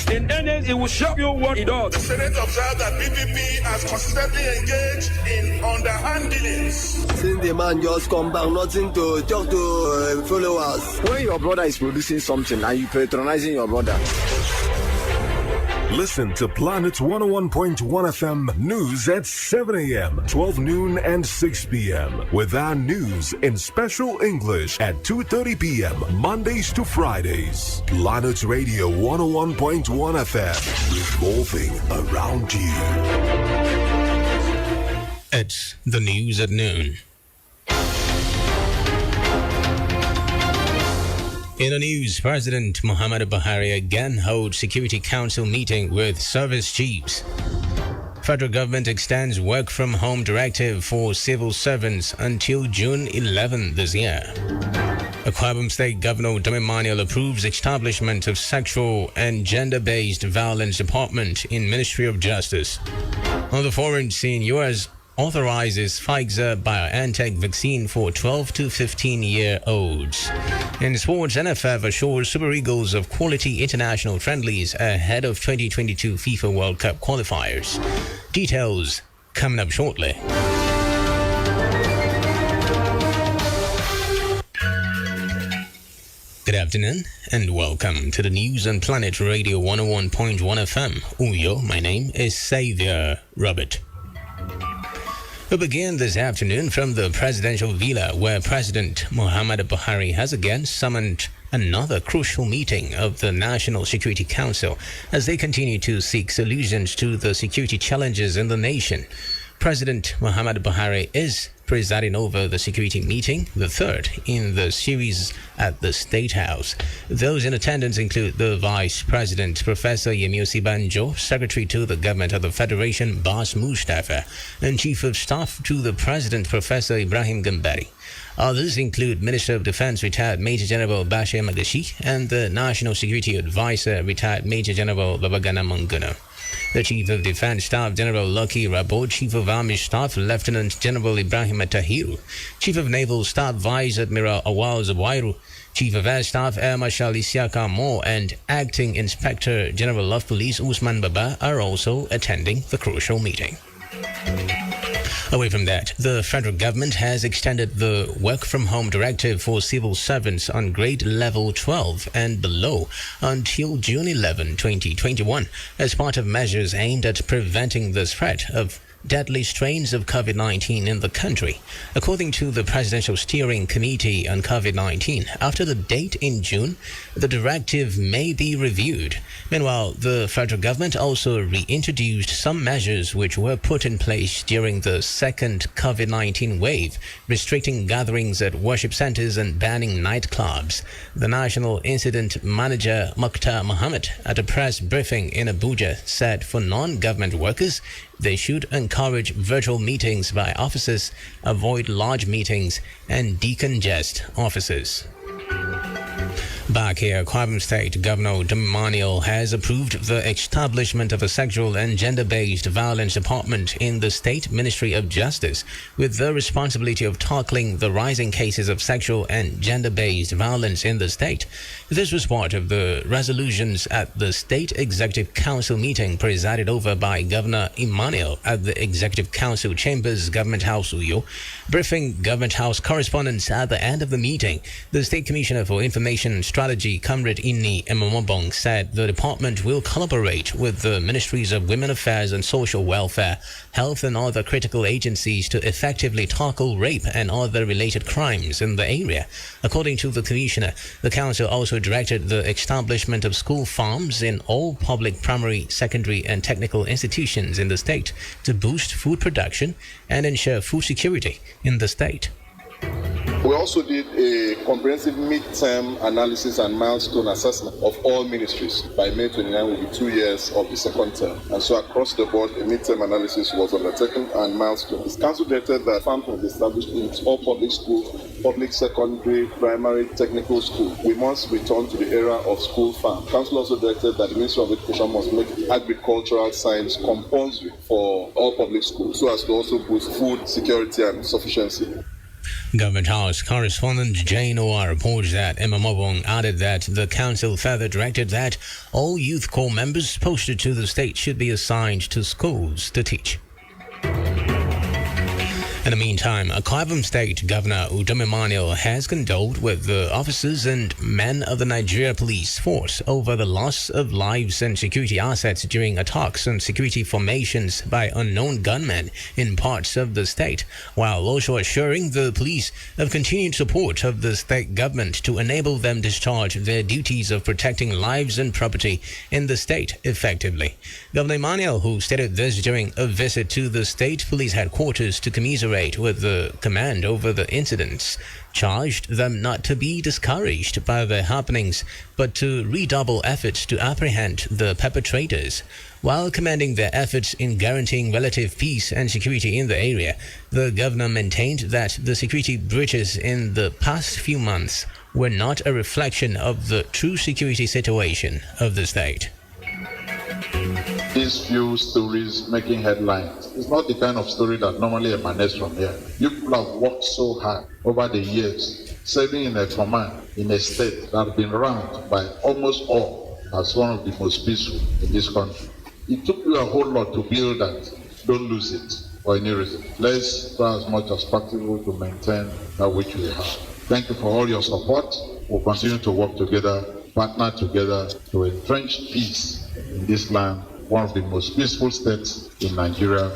In NS, it will show you what it does. The Senate observed that PPP has consistently engaged in underhand dealings. Since the man just come back, nothing to talk to followers. When your brother is producing something and you patronizing your brother. Listen to Planet 101.1 FM News at 7 a.m., 12 noon, and 6 p.m. with our news in special English at 2:30 p.m. Mondays to Fridays. Planet Radio 101.1 FM, revolving around you. It's the news at noon. In the news, President Muhammadu Buhari again holds Security Council meeting with service chiefs. Federal government extends work-from-home directive for civil servants until June 11 this year. Akwa Ibom State Governor Dame Manuel approves establishment of sexual and gender-based violence department in Ministry of Justice. On the foreign scene, U.S. authorizes Pfizer-BioNTech vaccine for 12 to 15-year-olds. In sports, NFF assures Super Eagles of quality international friendlies ahead of 2022 FIFA World Cup qualifiers. Details coming up shortly. Good afternoon and welcome to the news on Planet Radio 101.1 FM. Uyo, my name is Xavier Robert. We begin this afternoon from the presidential villa, where President Muhammadu Buhari has again summoned another crucial meeting of the National Security Council as they continue to seek solutions to the security challenges in the nation. President Muhammadu Buhari is presiding over the security meeting, the third in the series at the State House. Those in attendance include the Vice President, Professor Yemi Osibanjo, Secretary to the Government of the Federation, Bas Mustafa, and Chief of Staff to the President, Professor Ibrahim Gambari. Others include Minister of Defense, Retired Major General Bashir Magashi, and the National Security Advisor, Retired Major General Babagana Manguna. The Chief of Defense Staff, General Lucky Rabo, Chief of Army Staff, Lieutenant General Ibrahim Tahiru, Chief of Naval Staff, Vice Admiral Awal Zawairu, Chief of Air Staff, Air Marshal Isiaka Mo, and Acting Inspector General of Police Usman Baba are also attending the crucial meeting. Away from that, the federal government has extended the work-from-home directive for civil servants on grade level 12 and below until June 11, 2021, as part of measures aimed at preventing the spread of deadly strains of COVID-19 in the country. According to the Presidential Steering Committee on COVID-19, after the date in June, the directive may be reviewed. Meanwhile, the federal government also reintroduced some measures which were put in place during the second COVID-19 wave, restricting gatherings at worship centers and banning nightclubs. The National Incident Manager, Mukhtar Mohammed, at a press briefing in Abuja, said for non-government workers, they should encourage virtual meetings by officers, avoid large meetings, and decongest offices. Back here, Akwa Ibom State Governor Dame Manuel has approved the establishment of a sexual and gender-based violence department in the State Ministry of Justice, with the responsibility of tackling the rising cases of sexual and gender-based violence in the state. This was part of the resolutions at the State Executive Council meeting presided over by Governor Emmanuel at the Executive Council Chambers, Government House, Uyo. Briefing Government House correspondents at the end of the meeting, the State Commissioner for Information Strategy, Comrade Inni Emomobong, said the department will collaborate with the Ministries of Women Affairs and Social Welfare, Health and other critical agencies to effectively tackle rape and other related crimes in the area. According to the Commissioner, the Council also directed the establishment of school farms in all public primary, secondary and technical institutions in the state to boost food production and ensure food security in the state. We also did a comprehensive mid-term analysis and milestone assessment of all ministries. By May 29 will be 2 years of the second term. And so across the board, a mid-term analysis was undertaken and milestone. The council directed that farms will be established in all public schools, public secondary, primary, technical schools. We must return to the era of school farm. Council also directed that the Ministry of Education must make agricultural science compulsory for all public schools so as to also boost food security and sufficiency. Government House correspondent Jane Noah reports that Emma Mobong added that the council further directed that all youth corps members posted to the state should be assigned to schools to teach. In the meantime, Akwa Ibom State Governor Udom Emmanuel has condoled with the officers and men of the Nigeria Police Force over the loss of lives and security assets during attacks on security formations by unknown gunmen in parts of the state, while also assuring the police of continued support of the state government to enable them discharge their duties of protecting lives and property in the state effectively. Governor Emmanuel, who stated this during a visit to the state police headquarters to commiserate with the command over the incidents, charged them not to be discouraged by the happenings, but to redouble efforts to apprehend the perpetrators. While commending their efforts in guaranteeing relative peace and security in the area, the governor maintained that the security breaches in the past few months were not a reflection of the true security situation of the state. These few stories making headlines, it's not the kind of story that normally emanates from here. You people have worked so hard over the years, serving in a command in a state that has been ranked by almost all as one of the most peaceful in this country. It took you a whole lot to build that. Don't lose it for any reason. Let's try as much as possible to maintain that which we have. Thank you for all your support. We'll continue to work together, partner together to entrench peace in this land, one of the most peaceful states in Nigeria.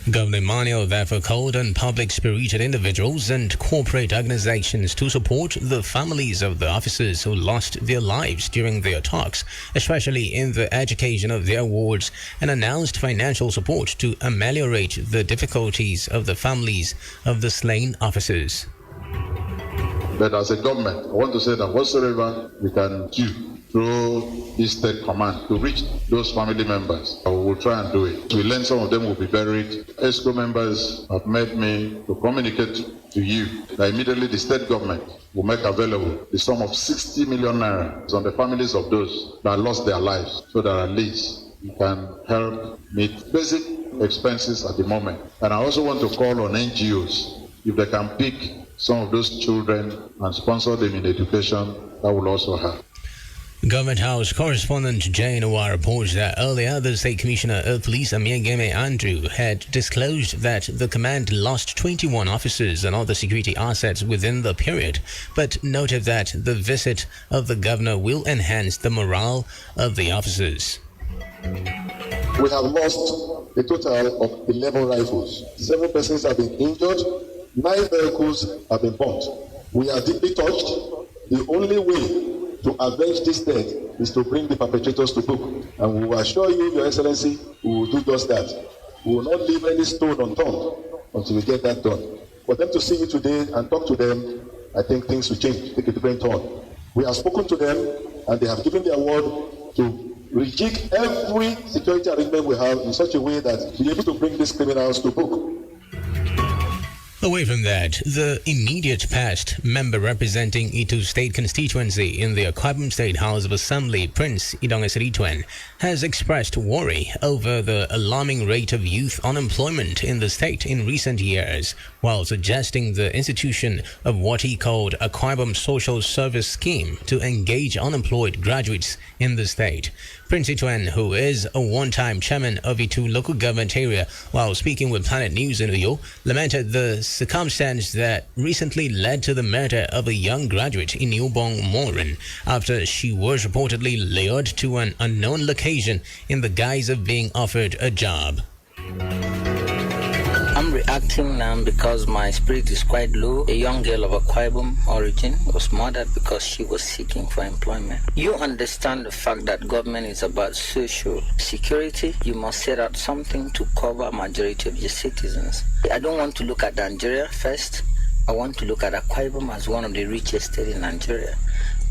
Governor Emmanuel therefore called on public-spirited individuals and corporate organizations to support the families of the officers who lost their lives during the attacks, especially in the education of their wards, and announced financial support to ameliorate the difficulties of the families of the slain officers. But as a government, I want to say that whatsoever we can do through this state command to reach those family members, we will try and do it. We learn some of them will be buried. ESCO members have made me to communicate to you that immediately the state government will make available the sum of 60 million naira on the families of those that lost their lives, so that at least you can help meet basic expenses at the moment. And I also want to call on NGOs, if they can pick some of those children and sponsor them in education, that will also help. Government House correspondent Jane Noah reports that earlier the State Commissioner of Police Amiageme Andrew had disclosed that the command lost 21 officers and other security assets within the period, but noted that the visit of the governor will enhance the morale of the officers. We have lost a total of 11 rifles. 7 persons have been injured. 9 vehicles have been burnt. We are deeply touched. The only way to avenge this death is to bring the perpetrators to book. And we will assure you, Your Excellency, we will do just that. We will not leave any stone unturned until we get that done. For them to see you today and talk to them, I think things will change, take a different turn. We have spoken to them, and they have given their word to rejig every security arrangement we have in such a way that we'll be able to bring these criminals to book. Away from that, the immediate past member representing Itu State constituency in the Akwa Ibom State House of Assembly, Prince Idong Esritwen, has expressed worry over the alarming rate of youth unemployment in the state in recent years, while suggesting the institution of what he called a Akwa Ibom Social Service Scheme to engage unemployed graduates in the state. Prince Itwen, who is a one-time chairman of Itu local government area, while speaking with Planet News in Uyo, lamented the circumstance that recently led to the murder of a young graduate in Ubong Morin after she was reportedly lured to an unknown location in the guise of being offered a job. I'm reacting now because my spirit is quite low. A young girl of Akwa Ibom origin was murdered because she was seeking for employment. You understand the fact that government is about social security. You must set out something to cover majority of your citizens. I don't want to look at Nigeria first. I want to look at Akwa Ibom as one of the richest states in Nigeria.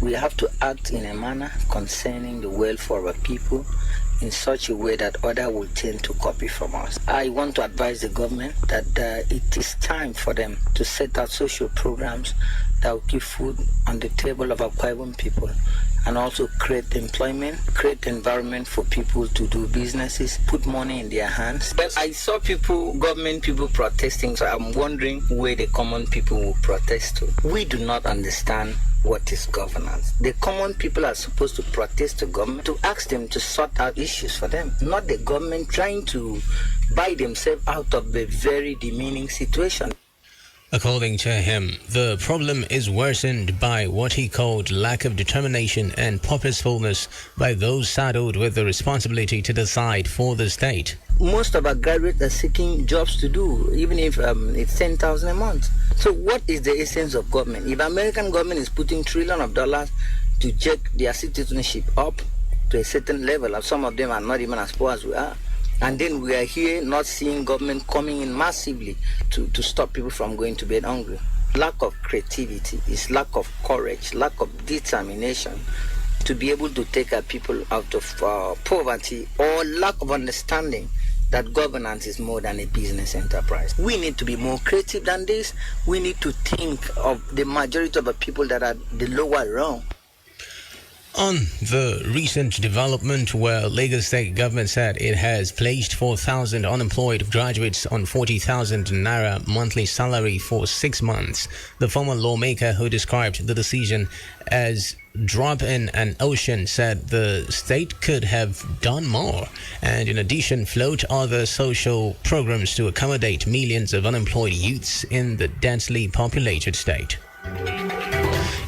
We have to act in a manner concerning the welfare of our people in such a way that others will tend to copy from us. I want to advise the government that it is time for them to set out social programs that will keep food on the table of Akwa Ibom people and also create employment, create environment for people to do businesses, put money in their hands. But I saw government people protesting, so I'm wondering where the common people will protest to. We do not understand what is governance. The common people are supposed to protest to government to ask them to sort out issues for them, not the government trying to buy themselves out of a very demeaning situation. According to him, the problem is worsened by what he called lack of determination and purposefulness by those saddled with the responsibility to decide for the state. Most of our graduates are seeking jobs to do, even if it's 10,000 a month. So what is the essence of government? If American government is putting trillions of dollars to check their citizenship up to a certain level, and some of them are not even as poor as we are, and then we are here not seeing government coming in massively to stop people from going to bed hungry. Lack of creativity is lack of courage, lack of determination to be able to take our people out of poverty, or lack of understanding that governance is more than a business enterprise. We need to be more creative than this. We need to think of the majority of the people that are the lower rung. On the recent development where Lagos State government said it has placed 4,000 unemployed graduates on 40,000 naira monthly salary for 6 months, the former lawmaker who described the decision as drop in an ocean said the state could have done more, and in addition float other social programs to accommodate millions of unemployed youths in the densely populated state.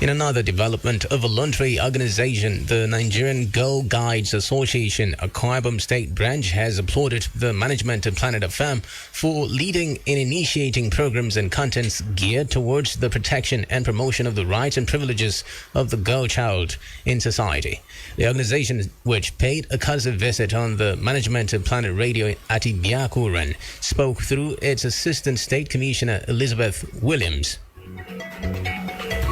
In another development, a voluntary organization, the Nigerian Girl Guides Association, Akwa Ibom State branch, has applauded the management of Planet FM for leading in initiating programs and contents geared towards the protection and promotion of the rights and privileges of the girl child in society. The organization, which paid a courtesy visit on the management of Planet Radio at Ibiakuran, spoke through its Assistant State Commissioner Elizabeth Williams.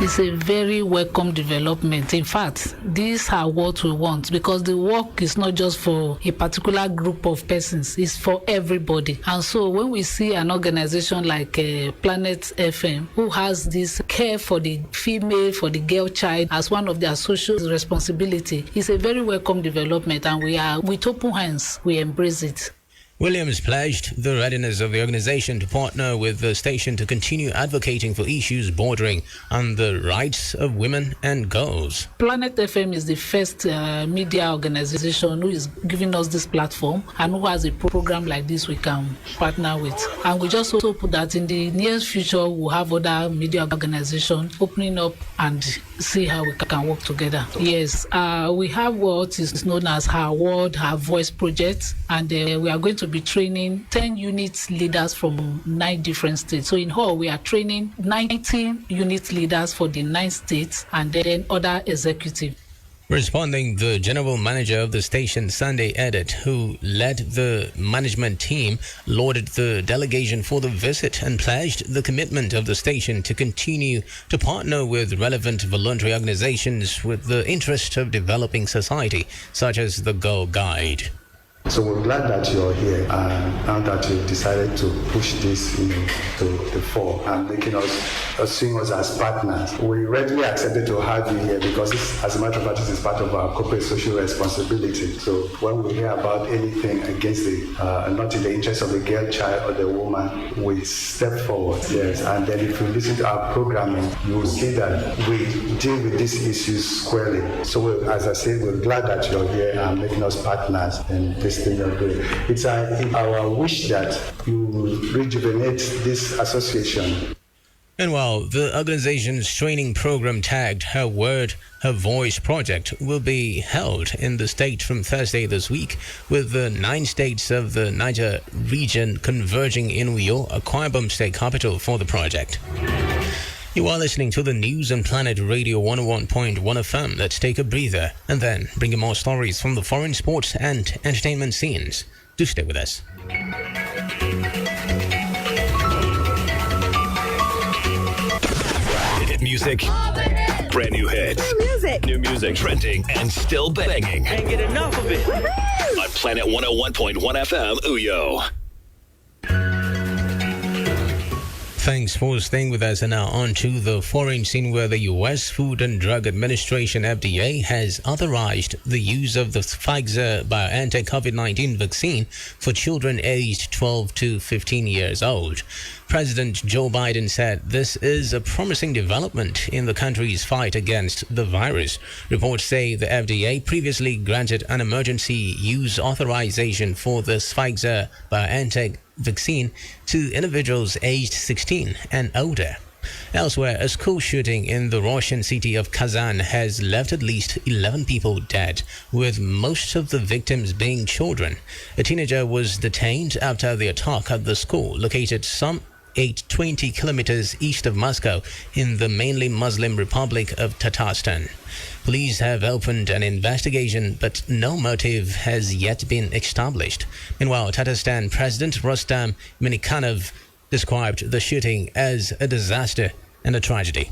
It's a very welcome development. In fact, these are what we want, because the work is not just for a particular group of persons, it's for everybody. And so when we see an organization like Planet FM, who has this care for the female, for the girl child as one of their social responsibility, it's a very welcome development, and we are, with open hands, we embrace it. Williams pledged the readiness of the organization to partner with the station to continue advocating for issues bordering on the rights of women and girls. Planet FM is the first media organization who is giving us this platform and who has a program like this we can partner with. And we just also put that in the near future we'll have other media organizations opening up and see how we can work together. Yes, we have what is known as Her Word, Her Voice project, and we are going to be training 10 unit leaders from 9 different states. So in all, we are training 19 unit leaders for the 9 states and then other executives. Responding, the general manager of the station, Sunday Edit, who led the management team, lauded the delegation for the visit and pledged the commitment of the station to continue to partner with relevant voluntary organizations with the interest of developing society, such as the Girl Guide. So we're glad that you're here, and now that you've decided to push this, to the fore and making us, seeing us as partners. We readily accepted to have you here because this, as a matter of fact, this is part of our corporate social responsibility. So when we hear about anything against not in the interest of the girl child or the woman, we step forward. Yes, and then if you listen to our programming, you will see that we deal with these issues squarely. So as I said, we're glad that you're here and making us partners in this thing you're doing. It's our wish that you rejuvenate this association. And while the organization's training program tagged Her Word, Her Voice project will be held in the state from Thursday this week, with the 9 states of the Niger region converging in Uyo, Akwa Ibom state capital, for the project. You are listening to the News and Planet Radio 101.1 FM. Let's take a breather and then bring you more stories from the foreign sports and entertainment scenes. Do stay with us. Hit music. Brand new hits. New music. Trending and still banging. Can't get enough of it. On Planet 101.1 FM, Uyo. Thanks for staying with us. And now on to the foreign scene, where the U.S. Food and Drug Administration FDA has authorized the use of the Pfizer-BioNTech COVID-19 vaccine for children aged 12 to 15 years old. President Joe Biden said this is a promising development in the country's fight against the virus. Reports say the FDA previously granted an emergency use authorization for the Pfizer-BioNTech vaccine to individuals aged 16 and older. Elsewhere, a school shooting in the Russian city of Kazan has left at least 11 people dead, with most of the victims being children. A teenager was detained after the attack at the school, located some 820 kilometers east of Moscow in the mainly Muslim Republic of Tatarstan. Police have opened an investigation, but no motive has yet been established. Meanwhile, Tatarstan President Rustam Minikhanov described the shooting as a disaster and a tragedy.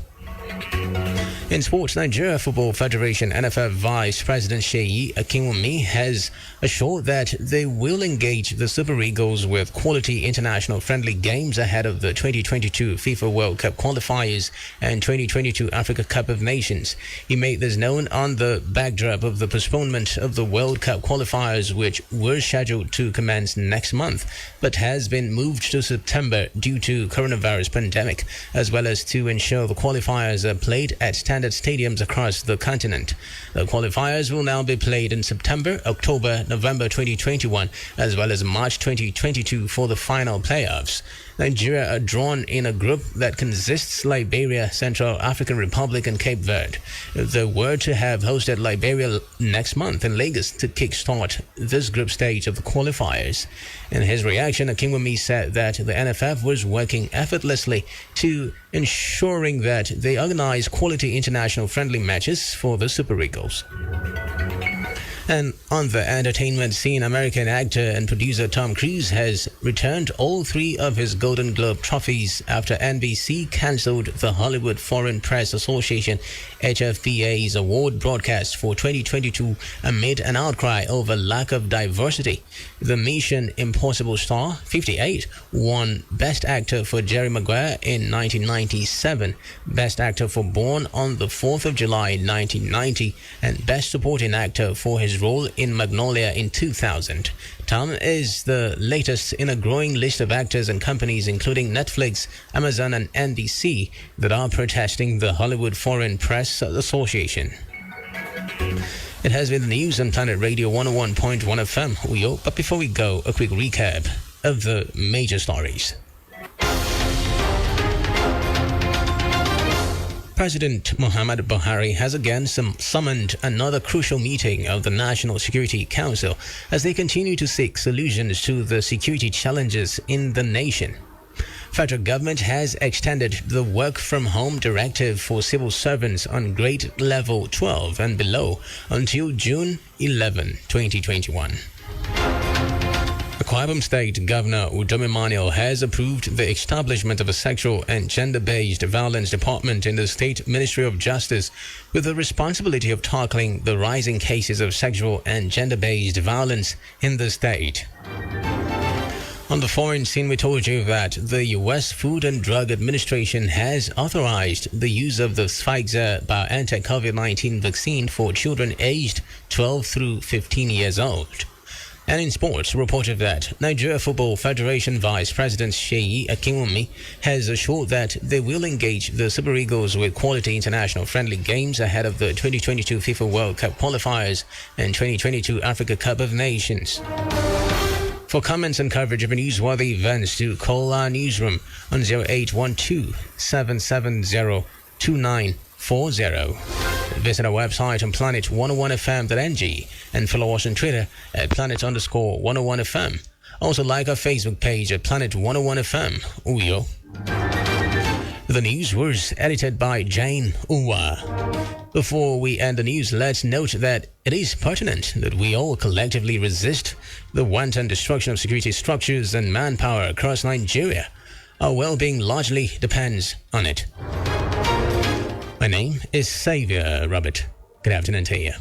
In sports, Nigeria Football Federation NFF Vice President Seyi Akinwumi has assured that they will engage the Super Eagles with quality international friendly games ahead of the 2022 FIFA World Cup qualifiers and 2022 Africa Cup of Nations. He made this known on the backdrop of the postponement of the World Cup qualifiers, which were scheduled to commence next month, but has been moved to September due to coronavirus pandemic, as well as to ensure the qualifiers are played at standard stadiums across the continent. The qualifiers will now be played in September, October, November 2021, as well as March 2022 for the final playoffs. Nigeria are drawn in a group that consists Liberia, Central African Republic, and Cape Verde. They were to have hosted Liberia next month in Lagos to kickstart this group stage of the qualifiers. In his reaction, Akinwumi said that the NFF was working effortlessly to ensuring that they organize quality international friendly matches for the Super Eagles. And on the entertainment scene, American actor and producer Tom Cruise has returned all 3 of his Golden Globe trophies after NBC cancelled the Hollywood Foreign Press Association HFPA's award broadcast for 2022 amid an outcry over lack of diversity. The Mission Impossible star, 58, won Best Actor for Jerry Maguire in 1997, Best Actor for Born on the 4th of July 1990, and Best Supporting Actor for his role in Magnolia in 2000. Tom is the latest in a growing list of actors and companies, including Netflix, Amazon, and NBC, that are protesting the Hollywood Foreign Press Association. It has been the news on Planet Radio 101.1 FM, Uyo. But before we go, a quick recap of the major stories. President Muhammad Buhari has again summoned another crucial meeting of the National Security Council as they continue to seek solutions to the security challenges in the nation. Federal government has extended the work-from-home directive for civil servants on grade level 12 and below until June 11, 2021. Akwa Ibom State Governor Udom Emmanuel has approved the establishment of a sexual and gender-based violence department in the State Ministry of Justice with the responsibility of tackling the rising cases of sexual and gender-based violence in the state. On the foreign scene, we told you that the U.S. Food and Drug Administration has authorized the use of the Pfizer-BioNTech COVID-19 vaccine for children aged 12 through 15 years old. And in sports, reported that Nigeria Football Federation Vice President Seyi Akinwumi has assured that they will engage the Super Eagles with quality international friendly games ahead of the 2022 FIFA World Cup qualifiers and 2022 Africa Cup of Nations. For comments and coverage of newsworthy events, to call our newsroom on 0812-770-2940. Visit our website on planet101fm.ng and follow us on Twitter at planet_101fm. Also like our Facebook page at planet101fm. Uyo. The news was edited by Jane Uwa. Before we end the news, let's note that it is pertinent that we all collectively resist the wanton destruction of security structures and manpower across Nigeria. Our well-being largely depends on it. My name is Xavier Robert. Good afternoon to you.